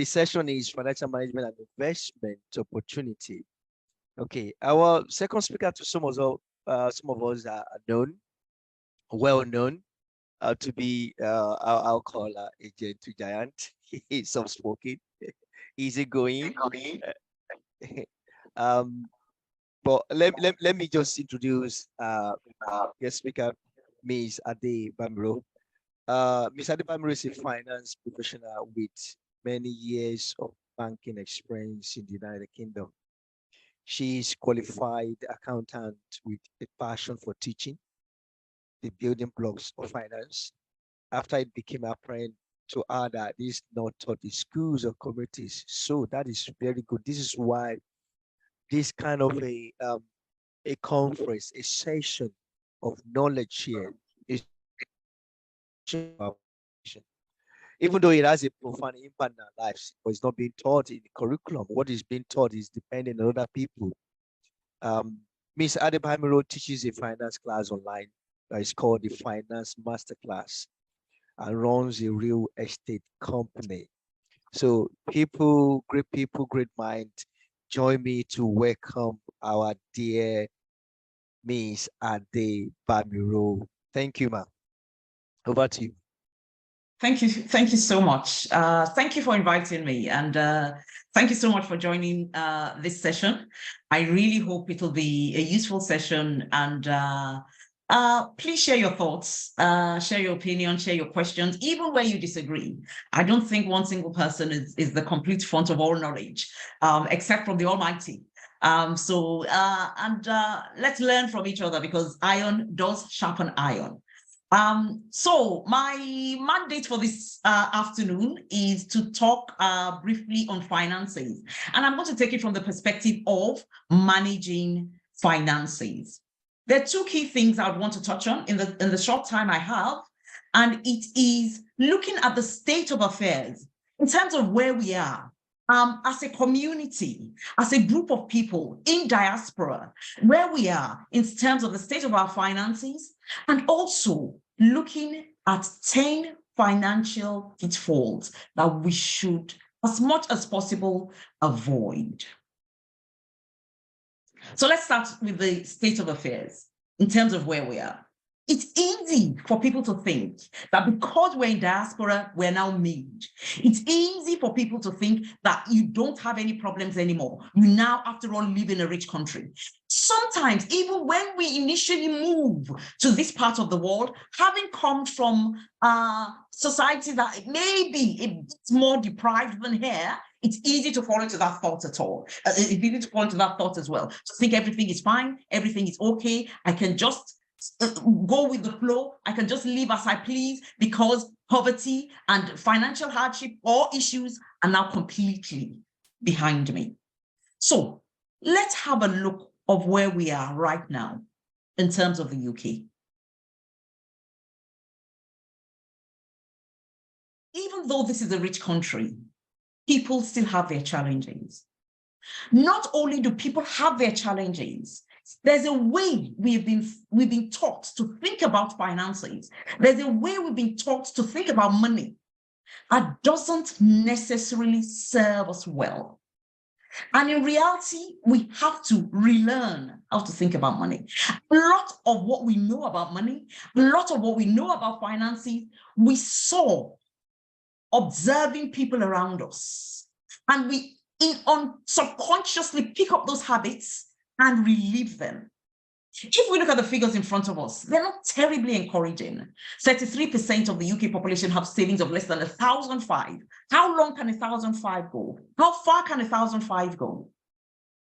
The session is financial management and investment opportunity. Okay, our second speaker to some of us are known, well known, to be I'll call a gentle giant. He's soft spoken, easygoing. um, but let me just introduce guest speaker, Ms. Ade Bamiro. Ms. Ade Bamiro is a finance professional with many years of banking experience in the United Kingdom. She is qualified accountant with a passion for teaching the building blocks of finance. After it became apparent to her that this is not taught in schools or communities, so that is very good. This is why this kind of a conference, a session of knowledge here is even though it has a profound impact in our lives, but it's not being taught in the curriculum. What is being taught is depending on other people. Ms. Adebamiro teaches a finance class online. It's called the Finance Masterclass, and runs a real estate company. So people, great mind, join me to welcome our dear Ms. Ade Bamiro. Thank you, ma'am. Over to you. Thank you so much. Thank you for inviting me, and thank you so much for joining this session. I really hope it will be a useful session, and please share your thoughts, share your opinion, share your questions, even where you disagree. I don't think one single person is the complete font of all knowledge, except from the Almighty. Let's learn from each other, because iron does sharpen iron. So my mandate for this afternoon is to talk briefly on finances, and I'm going to take it from the perspective of managing finances. There are two key things I would want to touch on in the short time I have, and it is looking at the state of affairs in terms of where we are as a community, as a group of people in diaspora, where we are in terms of the state of our finances, and also looking at 10 financial pitfalls that we should, as much as possible, avoid. So let's start with the state of affairs in terms of where we are. It's easy for people to think that because we're in diaspora, we're now made. It's easy for people to think that you don't have any problems anymore. You now, after all, live in a rich country. Sometimes, even when we initially move to this part of the world, having come from society that maybe it's more deprived than here, it's easy to fall into that thought at all. It's easy to fall into that thought as well. To think everything is fine, everything is okay, I can just go with the flow, I can just live as I please, because poverty and financial hardship or issues are now completely behind me. So let's have a look of where we are right now in terms of the UK. Even though this is a rich country, people still have their challenges. Not only do people have their challenges, there's a way we've been taught to think about finances. There's a way we've been taught to think about money that doesn't necessarily serve us well. And in reality, we have to relearn how to think about money. A lot of what we know about money, a lot of what we know about finances, we saw observing people around us. And we subconsciously pick up those habits and relive them. If we look at the figures in front of us, they're not terribly encouraging. 33% of the UK population have savings of less than 1,005. How long can 1,005 go? How far can 1,005 go?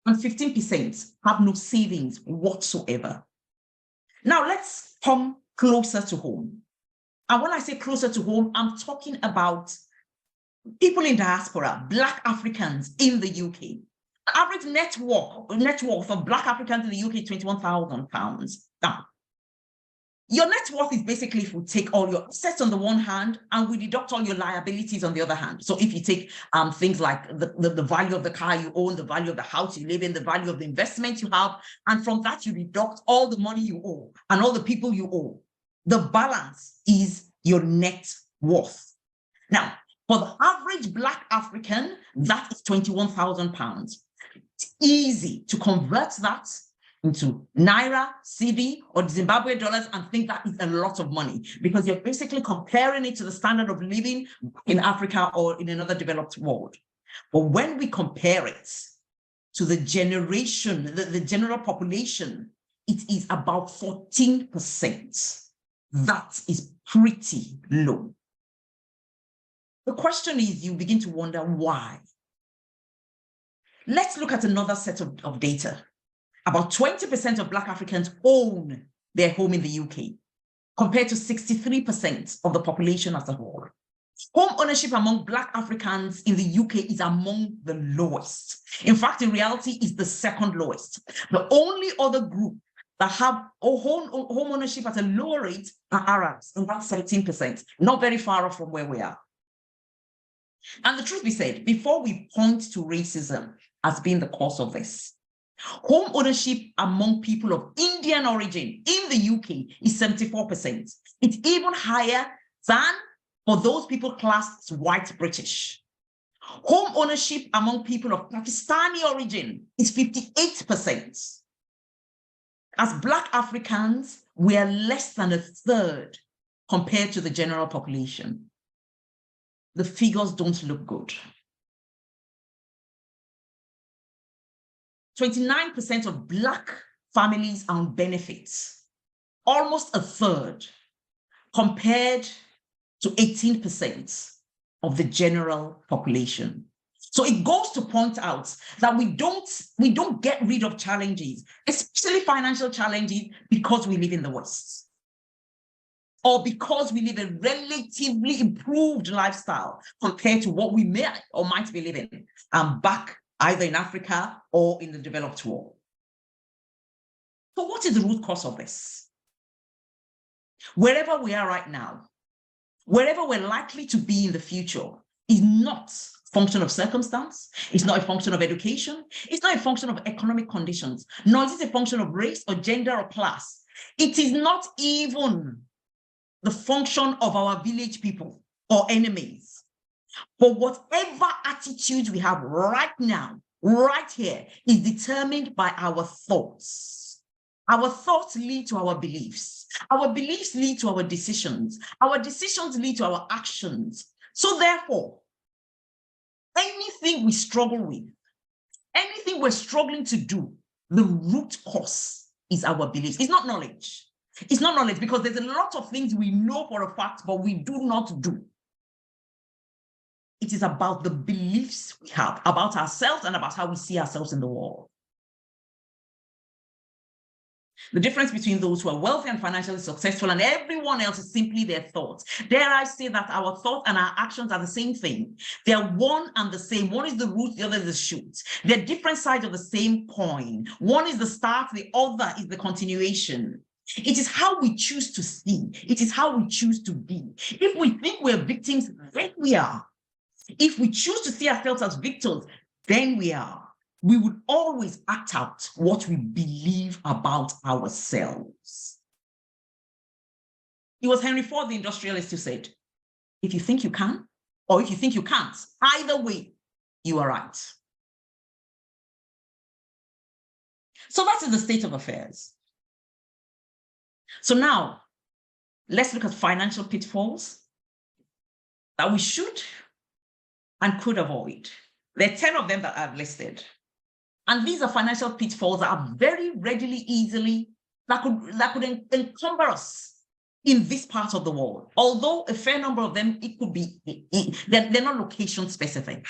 And 15% have no savings whatsoever. Now let's come closer to home. And when I say closer to home, I'm talking about people in diaspora, Black Africans in the UK. The average net worth of Black Africans in the UK is £21,000. Now, your net worth is basically if we take all your assets on the one hand and we deduct all your liabilities on the other hand. So if you take things like the value of the car you own, the value of the house you live in, the value of the investment you have, and from that you deduct all the money you owe and all the people you owe, the balance is your net worth. Now, For the average Black African, that is £21,000. It's easy to convert that into Naira, CD, or Zimbabwe dollars and think that is a lot of money, because you're basically comparing it to the standard of living in Africa or in another developed world. But when we compare it to the generation, the general population, it is about 14%. That is pretty low. The question is, you begin to wonder why. Let's look at another set of data. About 20% of Black Africans own their home in the UK, compared to 63% of the population as a whole. Home ownership among Black Africans in the UK is among the lowest. In fact, in reality, it's the second lowest. The only other group that have home ownership at a lower rate are Arabs, and that's 17%, not very far off from where we are. And the truth be said, before we point to racism as being the cause of this, home ownership among people of Indian origin in the UK is 74%. It's even higher than for those people classed as white British. Home ownership among people of Pakistani origin is 58%. As Black Africans, we are less than a third compared to the general population. The figures don't look good. 29% of Black families are on benefits, almost a third, compared to 18% of the general population. So it goes to point out that we don't get rid of challenges, especially financial challenges, because we live in the West, or because we live a relatively improved lifestyle compared to what we may or might be living back either in Africa or in the developed world. So what is the root cause of this? Wherever we are right now, wherever we're likely to be in the future, is not a function of circumstance, it's not a function of education, it's not a function of economic conditions, nor is it a function of race or gender or class. It is not even the function of our village people or enemies. But whatever attitude we have right now, right here, is determined by our thoughts. Our thoughts lead to our beliefs. Our beliefs lead to our decisions. Our decisions lead to our actions. So therefore, anything we struggle with, anything we're struggling to do, the root cause is our beliefs. It's not knowledge. It's not knowledge, because there's a lot of things we know for a fact, but we do not do. It is about the beliefs we have about ourselves and about how we see ourselves in the world. The difference between those who are wealthy and financially successful and everyone else is simply their thoughts. Dare I say that our thoughts and our actions are the same thing. They are one and the same. One is the root, the other is the shoot. They're different sides of the same coin. One is the start, the other is the continuation. It is how we choose to see. It is how we choose to be. If we think we're victims, then we are. If we choose to see ourselves as victims, then we are. We would always act out what we believe about ourselves. It was Henry Ford, the industrialist, who said, if you think you can, or if you think you can't, either way, you are right. So that is the state of affairs. So now, let's look at financial pitfalls that we should and could avoid. There are 10 of them that I've listed. And these are financial pitfalls that are very readily, easily, that could encumber us in this part of the world. Although a fair number of them, it could be, they're not location specific.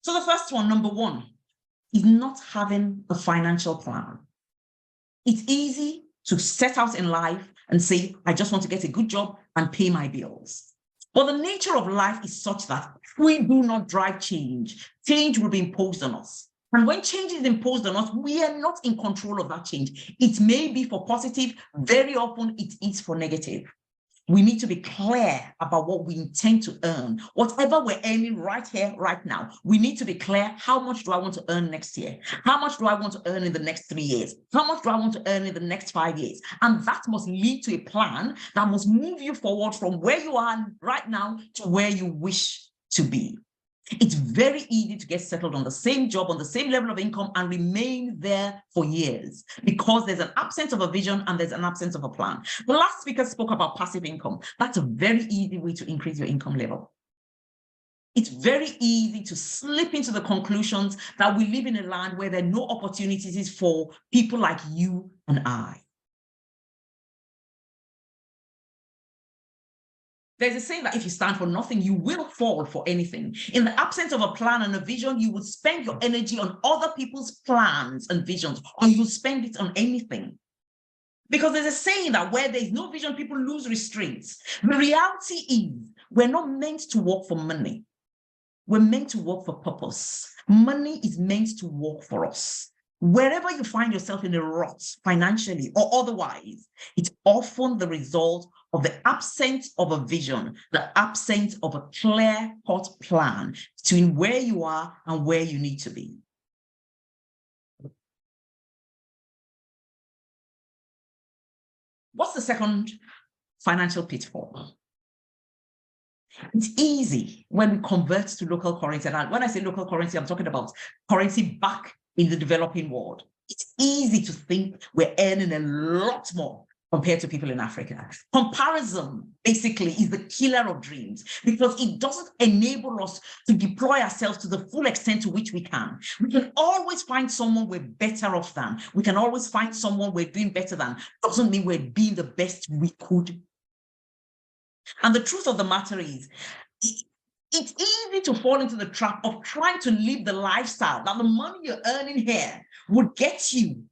So the first one, number one, is not having a financial plan. It's easy to set out in life and say, I just want to get a good job and pay my bills. But the nature of life is such that if we do not drive change, change will be imposed on us. And when change is imposed on us, we are not in control of that change. It may be for positive, very often it is for negative. We need to be clear about what we intend to earn. Whatever we're earning right here, right now, we need to be clear. How much do I want to earn next year? How much do I want to earn in the next 3 years? How much do I want to earn in the next 5 years? And that must lead to a plan that must move you forward from where you are right now to where you wish to be. It's very easy to get settled on the same job, on the same level of income, and remain there for years because there's an absence of a vision and there's an absence of a plan. The last speaker spoke about passive income. That's a very easy way to increase your income level. It's very easy to slip into the conclusions that we live in a land where there are no opportunities for people like you and I. There's a saying that if you stand for nothing, you will fall for anything. In the absence of a plan and a vision, you would spend your energy on other people's plans and visions, or you spend it on anything. Because there's a saying that where there's no vision, people lose restraints. The reality is we're not meant to work for money. We're meant to work for purpose. Money is meant to work for us. Wherever you find yourself in a rut, financially or otherwise, it's often the result of the absence of a vision, the absence of a clear-cut plan between where you are and where you need to be. What's the second financial pitfall? It's easy when we convert to local currency. And when I say local currency, I'm talking about currency back in the developing world. It's easy to think we're earning a lot more compared to people in Africa. Comparison basically is the killer of dreams because it doesn't enable us to deploy ourselves to the full extent to which we can. We can always find someone we're better off than. We can always find someone we're doing better than. Doesn't mean we're being the best we could. And the truth of the matter is, it's easy to fall into the trap of trying to live the lifestyle that the money you're earning here would get you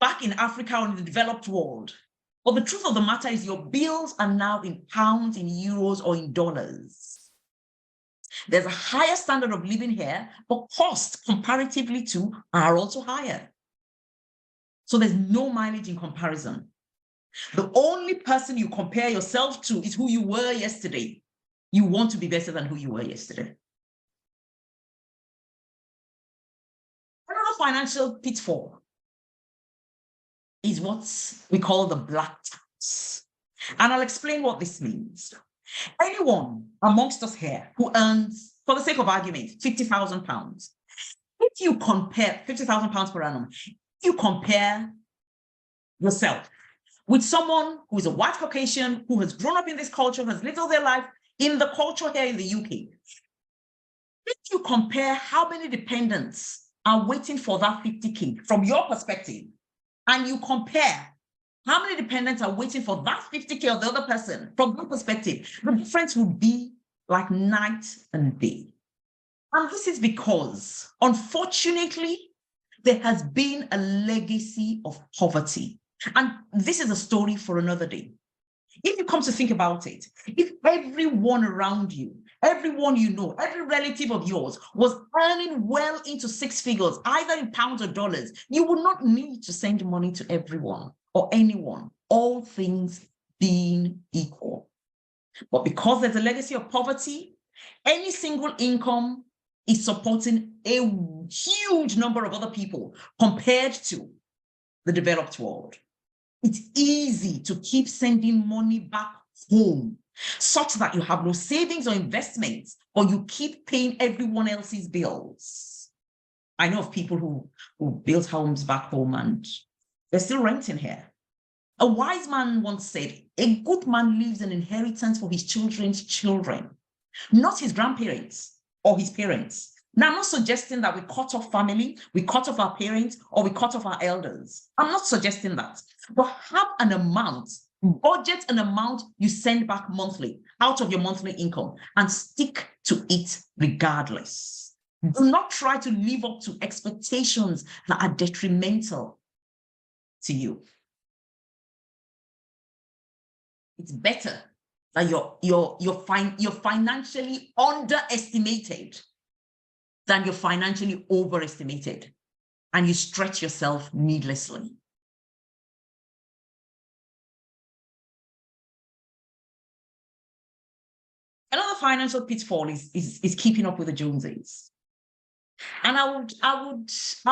back in Africa or in the developed world. But the truth of the matter is your bills are now in pounds, in euros, or in dollars. There's a higher standard of living here, but costs comparatively to are also higher. So there's no mileage in comparison. The only person you compare yourself to is who you were yesterday. You want to be better than who you were yesterday. Another financial pitfall is what we call the black tax. And I'll explain what this means. Anyone amongst us here who earns, for the sake of argument, £50,000, if you compare £50,000 per annum, if you compare yourself with someone who is a white Caucasian, who has grown up in this culture, has lived all their life in the culture here in the UK, if you compare how many dependents are waiting for that 50K from your perspective, and you compare how many dependents are waiting for that 50K of the other person from your perspective, the difference would be like night and day. And this is because, unfortunately, there has been a legacy of poverty. And this is a story for another day. If you come to think about it, if everyone around you, everyone you know, every relative of yours was earning well into six figures, either in pounds or dollars, you would not need to send money to everyone or anyone, all things being equal. But because there's a legacy of poverty, any single income is supporting a huge number of other people compared to the developed world. It's easy to keep sending money back home such that you have no savings or investments, or you keep paying everyone else's bills. I know of people who built homes back home and they're still renting here. A wise man once said, a good man leaves an inheritance for his children's children, not his grandparents or his parents. Now, I'm not suggesting that we cut off family, we cut off our parents, or we cut off our elders. I'm not suggesting that. But have an amount, budget an amount you send back monthly out of your monthly income and stick to it regardless. Do not try to live up to expectations that are detrimental to you. It's better that you're financially underestimated than you're financially overestimated and you stretch yourself needlessly. financial pitfall is keeping up with the Joneses. And I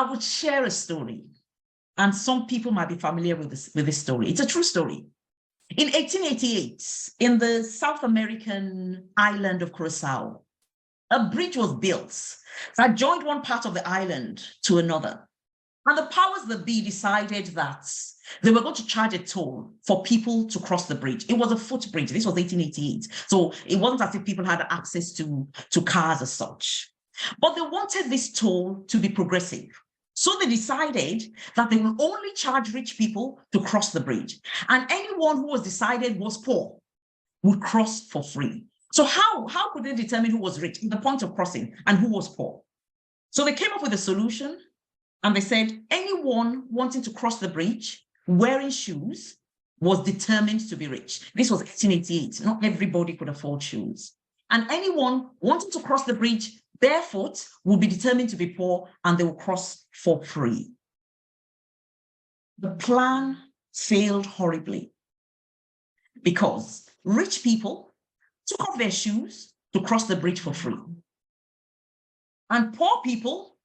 would share a story. And some people might be familiar with this story. It's a true story. In 1888, in the South American island of Curacao, a bridge was built that joined one part of the island to another. And the powers that be decided that they were going to charge a toll for people to cross the bridge. It was a footbridge. This was 1888. So it wasn't as if people had access to cars as such. But they wanted this toll to be progressive. So they decided that they will only charge rich people to cross the bridge. And anyone who was decided was poor would cross for free. So how could they determine who was rich at the point of crossing and who was poor? So they came up with a solution, and they said anyone wanting to cross the bridge wearing shoes was determined to be rich. This was 1888. Not everybody could afford shoes. And anyone wanting to cross the bridge barefoot would be determined to be poor, and they will cross for free. The plan failed horribly because rich people took off their shoes to cross the bridge for free. And poor people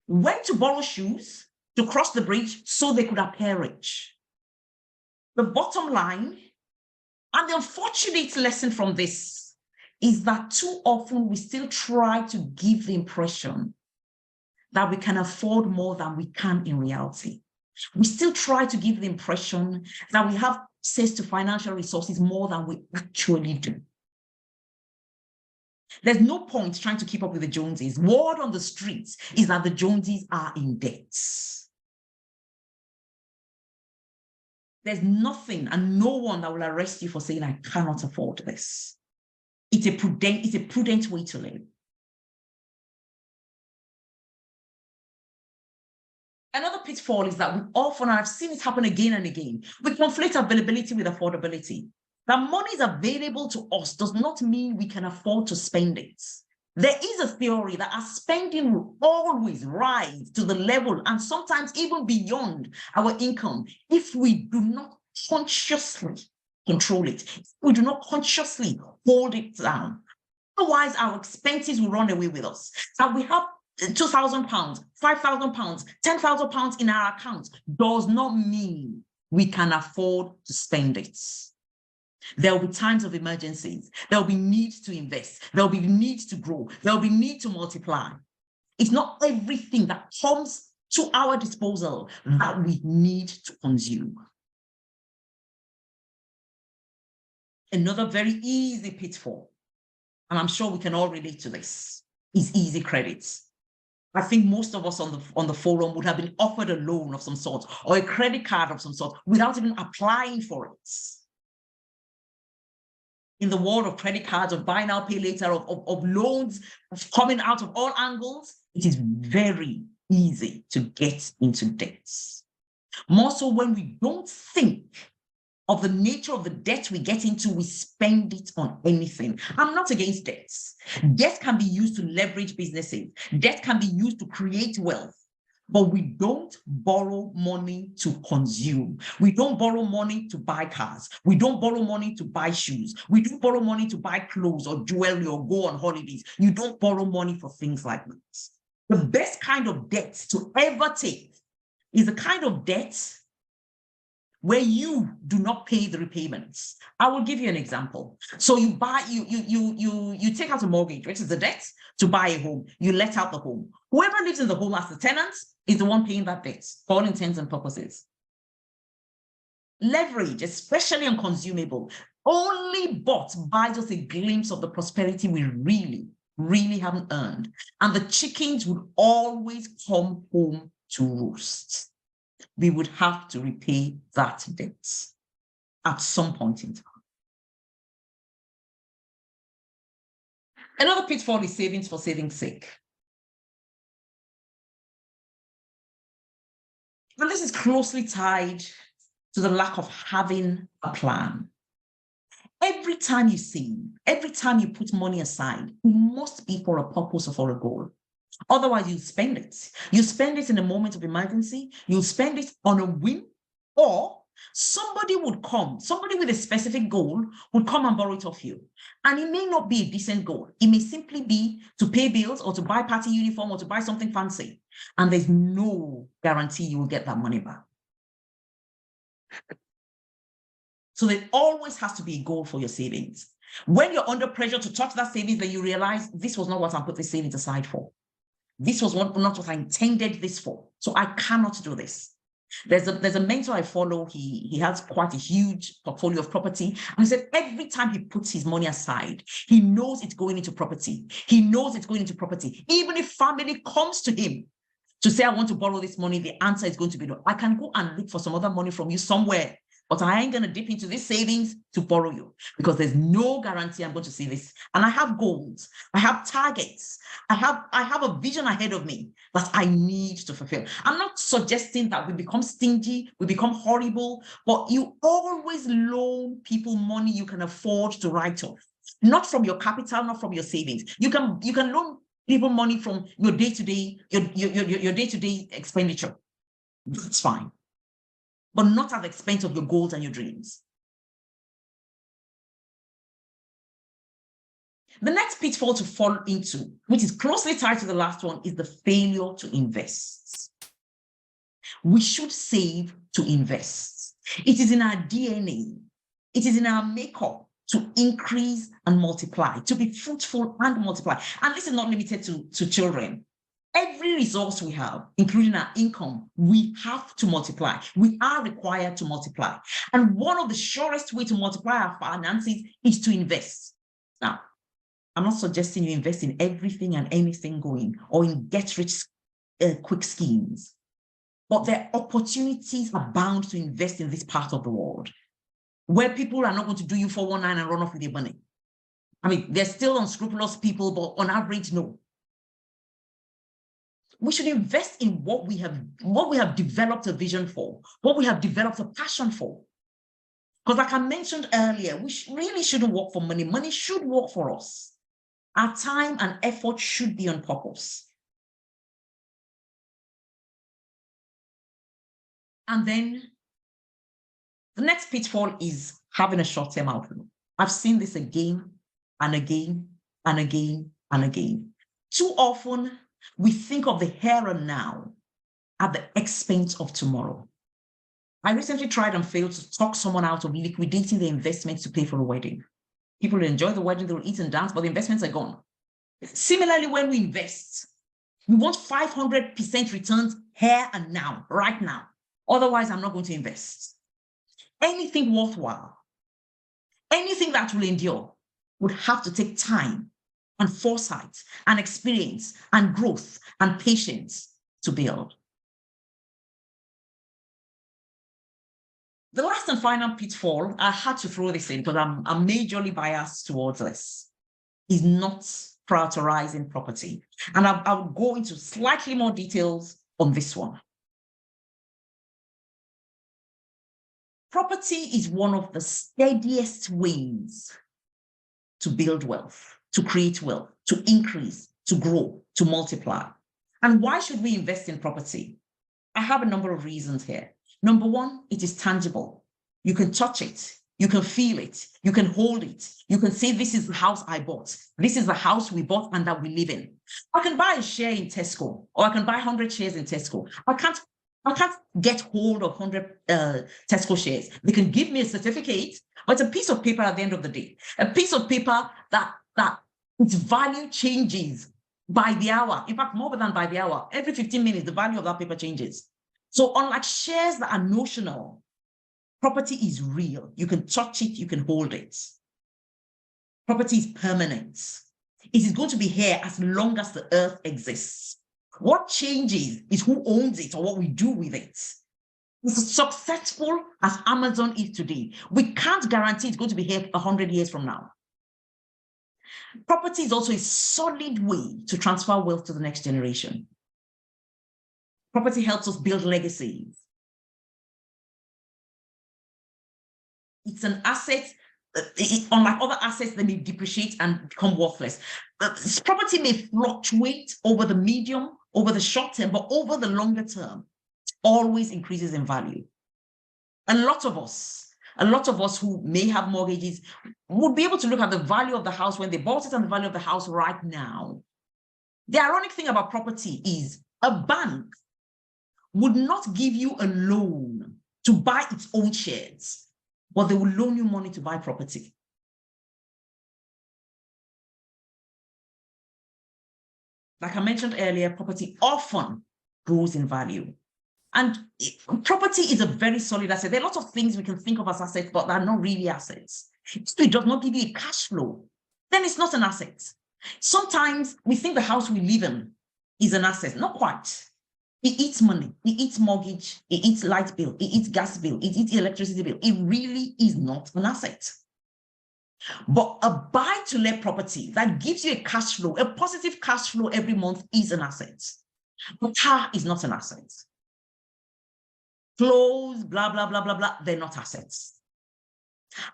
went to borrow shoes to cross the bridge so they could appear rich. The bottom line, and the unfortunate lesson from this, is that too often we still try to give the impression that we can afford more than we can in reality. We still try to give the impression that we have access to financial resources more than we actually do. There's no point trying to keep up with the Joneses. Word on the streets is that the Joneses are in debt. There's nothing and no one that will arrest you for saying, I cannot afford this. It's a prudent way to live. Another pitfall is that we often, and I've seen it happen again and again, we conflate availability with affordability. That money is available to us does not mean we can afford to spend it. There is a theory that our spending will always rise to the level and sometimes even beyond our income if we do not consciously control it, if we do not consciously hold it down. Otherwise, our expenses will run away with us. That we have £2,000, £5,000, £10,000 in our account does not mean we can afford to spend it. There will be times of emergencies. There will be need to invest. There will be need to grow. There will be need to multiply. It's not everything that comes to our disposal that we need to consume. Another very easy pitfall, and I'm sure we can all relate to this, is easy credits. I think most of us on the forum would have been offered a loan of some sort or a credit card of some sort without even applying for it. In the world of credit cards, of buy now, pay later, of loans coming out of all angles, it is very easy to get into debt. More so when we don't think of the nature of the debt we get into, we spend it on anything. I'm not against debts. Debt can be used to leverage businesses. Debt can be used to create wealth. But we don't borrow money to consume. We don't borrow money to buy cars. We don't borrow money to buy shoes. We don't borrow money to buy clothes or jewelry or go on holidays. You don't borrow money for things like that. The best kind of debt to ever take is the kind of debt where you do not pay the repayments. I will give you an example. So you take out a mortgage, which is the debt, to buy a home. You let out the home. Whoever lives in the home as the tenant is the one paying that debt for all intents and purposes. Leverage, especially on consumable, only but buys us a glimpse of the prosperity we really haven't earned. And the chickens would always come home to roost. We would have to repay that debt at some point in time. Another pitfall is savings for saving's sake. And this is closely tied to the lack of having a plan. Every time you save, every time you put money aside, it must be for a purpose or for a goal. Otherwise, you spend it. You spend it in a moment of emergency. You spend it on a whim, or Somebody would come, somebody with a specific goal would come and borrow it off you. And it may not be a decent goal. It may simply be to pay bills or to buy party uniform or to buy something fancy. And there's no guarantee you will get that money back. So there always has to be a goal for your savings. When you're under pressure to touch that savings, then you realize this was not what I put this savings aside for. This was not what I intended this for. So I cannot do this. There's a mentor I follow. He has quite a huge portfolio of property. And he said every time he puts his money aside, he knows it's going into property. He knows it's going into property. Even if family comes to him to say, I want to borrow this money, the answer is going to be no. I can go and look for some other money from you somewhere, but I ain't going to dip into this savings to borrow you because there's no guarantee I'm going to see this. And I have goals. I have targets. I have a vision ahead of me that I need to fulfill. I'm not suggesting that we become stingy, we become horrible, but you always loan people money you can afford to write off. Not from your capital, not from your savings. You can loan people money from your day-to-day, your day-to-day expenditure. That's fine. But not at the expense of your goals and your dreams. The next pitfall to fall into, which is closely tied to the last one, is the failure to invest. We should save to invest. It is in our DNA. It is in our makeup to increase and multiply, to be fruitful and multiply. And this is not limited to children. Every resource we have, including our income, we have to multiply. We are required to multiply. And one of the surest ways to multiply our finances is to invest. Now, I'm not suggesting you invest in everything and anything going or in get-rich-quick schemes. But there are opportunities abound to invest in this part of the world where people are not going to do you 419 and run off with your money. I mean, there's still unscrupulous people, but on average, no. We should invest in what we have developed a vision for, what we have developed a passion for. Because like I mentioned earlier, we really shouldn't work for money. Money should work for us. Our time and effort should be on purpose. And then the next pitfall is having a short-term outlook. I've seen this again and again and again and again. Too often, we think of the here and now at the expense of tomorrow. I recently tried and failed to talk someone out of liquidating the investments to pay for a wedding. People will enjoy the wedding, they will eat and dance, but the investments are gone. Similarly, when we invest, we want 500% returns here and now, right now. Otherwise, I'm not going to invest. Anything worthwhile, anything that will endure would have to take time and foresight and experience and growth and patience to build. The last and final pitfall, I had to throw this in because I'm majorly biased towards this, is not prioritizing property. And I'll go into slightly more details on this one. Property is one of the steadiest ways to build wealth, to create wealth, to increase, to grow, to multiply. And why should we invest in property? I have a number of reasons here. Number one, it is tangible. You can touch it. You can feel it. You can hold it. You can say, this is the house I bought. This is the house we bought and that we live in. I can buy a share in Tesco, or I can buy 100 shares in Tesco. I can't get hold of 100 Tesco shares. They can give me a certificate, but it's a piece of paper at the end of the day. A piece of paper that its value changes by the hour. In fact, more than by the hour. Every 15 minutes, the value of that paper changes. So unlike shares that are notional, property is real. You can touch it, you can hold it. Property is permanent. It is going to be here as long as the earth exists. What changes is who owns it or what we do with it. It's as successful as Amazon is today. We can't guarantee it's going to be here 100 years from now. Property is also a solid way to transfer wealth to the next generation. Property helps us build legacies. It's an asset, unlike other assets, they may depreciate and become worthless. Property may fluctuate over the medium, over the short term, but over the longer term, it always increases in value. A lot of us who may have mortgages would be able to look at the value of the house when they bought it and the value of the house right now. The ironic thing about property is a bank would not give you a loan to buy its own shares, but they will loan you money to buy property. Like I mentioned earlier, property often grows in value. And property is a very solid asset. There are lots of things we can think of as assets, but they're not really assets. If it does not give you a cash flow, then it's not an asset. Sometimes we think the house we live in is an asset. Not quite. It eats money, it eats mortgage, it eats light bill, it eats gas bill, it eats electricity bill. It really is not an asset. But a buy-to-let property that gives you a cash flow, a positive cash flow every month is an asset. But car is not an asset. Clothes, blah, blah, blah, blah, blah, they're not assets.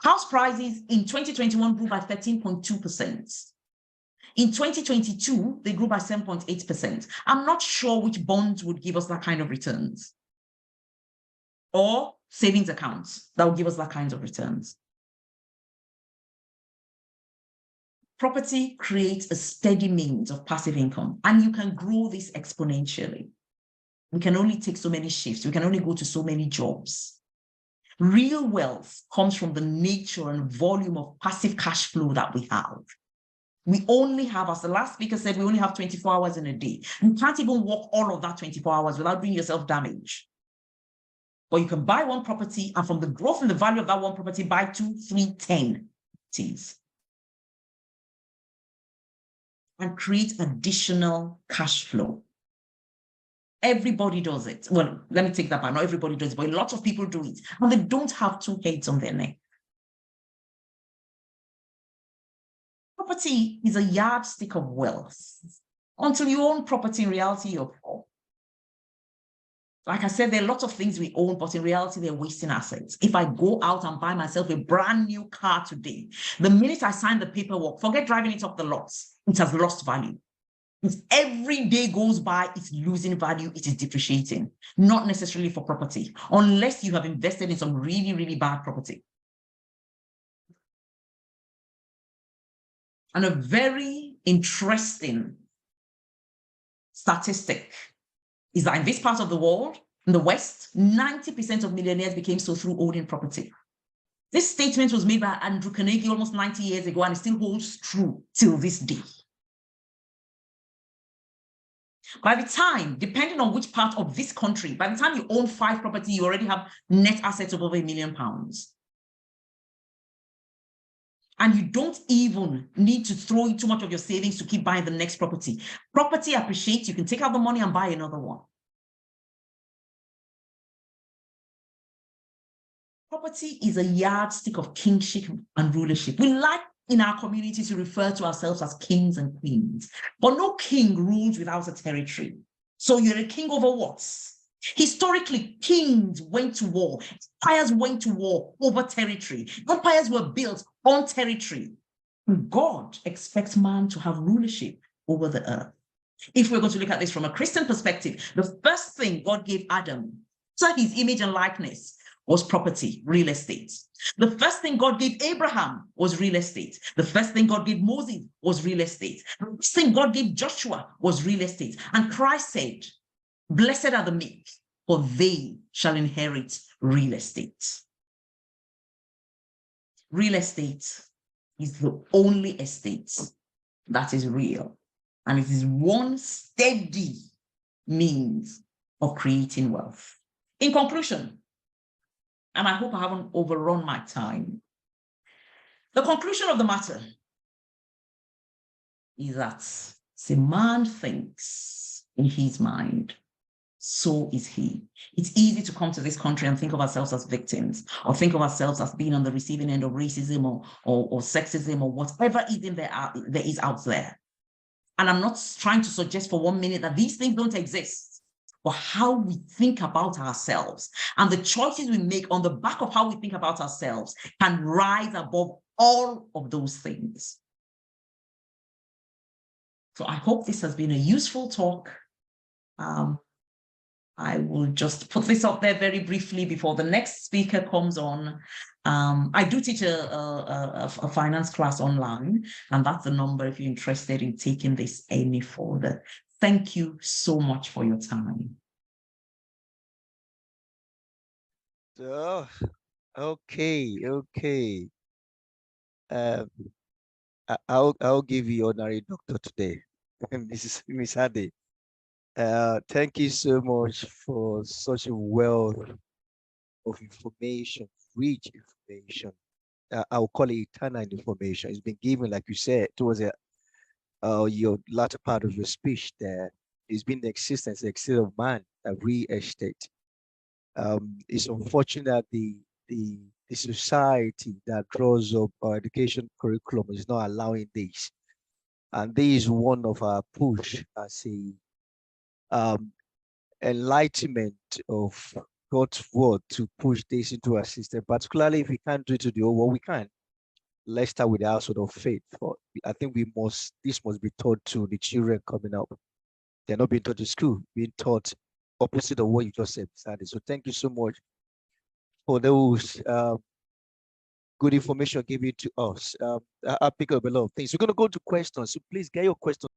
House prices in 2021 grew by 13.2%. In 2022, they grew by 7.8%. I'm not sure which bonds would give us that kind of returns, or savings accounts that will give us that kind of returns. Property creates a steady means of passive income, and you can grow this exponentially. We can only take so many shifts. We can only go to so many jobs. Real wealth comes from the nature and volume of passive cash flow that we have. We only have, as the last speaker said, we only have 24 hours in a day. You can't even work all of that 24 hours without doing yourself damage. But you can buy one property, and from the growth in the value of that one property, buy 2, 3, 10 properties. And create additional cash flow. Everybody does it. Well, let me take that back. Not everybody does it, but a lot of people do it. And they don't have two heads on their neck. Property is a yardstick of wealth. Until you own property, in reality, you're poor. Like I said, there are lots of things we own, but in reality, they're wasting assets. If I go out and buy myself a brand new car today, the minute I sign the paperwork, forget driving it off the lots, it has lost value. If every day goes by, it's losing value, it is depreciating. Not necessarily for property, unless you have invested in some really, really bad property. And a very interesting statistic is that in this part of the world, in the West, 90% of millionaires became so through owning property. This statement was made by Andrew Carnegie almost 90 years ago, and it still holds true till this day. By the time, depending on which part of this country, by the time you own 5 properties, you already have net assets of over £1 million. And you don't even need to throw in too much of your savings to keep buying the next property. Property appreciates, you can take out the money and buy another one. Property is a yardstick of kingship and rulership. We like in our community to refer to ourselves as kings and queens, but no king rules without a territory. So you're a king over what? Historically, kings went to war, empires went to war over territory. Empires were built on territory. God expects man to have rulership over the earth. If we're going to look at this from a Christian perspective, the first thing God gave Adam, so his image and likeness, was property, real estate. The first thing God gave Abraham was real estate. The first thing God gave Moses was real estate. The first thing God gave Joshua was real estate. And Christ said, "Blessed are the meek, for they shall inherit real estate." Real estate is the only estate that is real. And it is one steady means of creating wealth. In conclusion, and I hope I haven't overrun my time, the conclusion of the matter is that the man thinks in his mind, so is he. It's easy to come to this country and think of ourselves as victims, or think of ourselves as being on the receiving end of racism or sexism or whatever ism there is out there. And I'm not trying to suggest for 1 minute that these things don't exist, but how we think about ourselves and the choices we make on the back of how we think about ourselves can rise above all of those things. So I hope this has been a useful talk. I will just put this up there very briefly before the next speaker comes on. I do teach a finance class online, and that's the number if you're interested in taking this any further. Thank you so much for your time. Oh, okay. I'll give you honorary doctor today, Miss Ade. Thank you so much for such a wealth of information, rich information. I'll call it eternal information. It's been given, like you said, towards your latter part of your speech there. It's been the existence, the existence of man, a real estate. It's unfortunate the society that draws up our education curriculum is not allowing this. And this is one of our push as a um, enlightenment of God's word to push this into our system, particularly if we can't do it to the whole world, we can. Let's start with our sort of faith. I think this must be taught to the children coming up. They're not being taught in school, being taught opposite of what you just said, Sandy. So thank you so much for those good information given to us. I'll pick up a lot of things. We're going to go to questions. So please get your questions.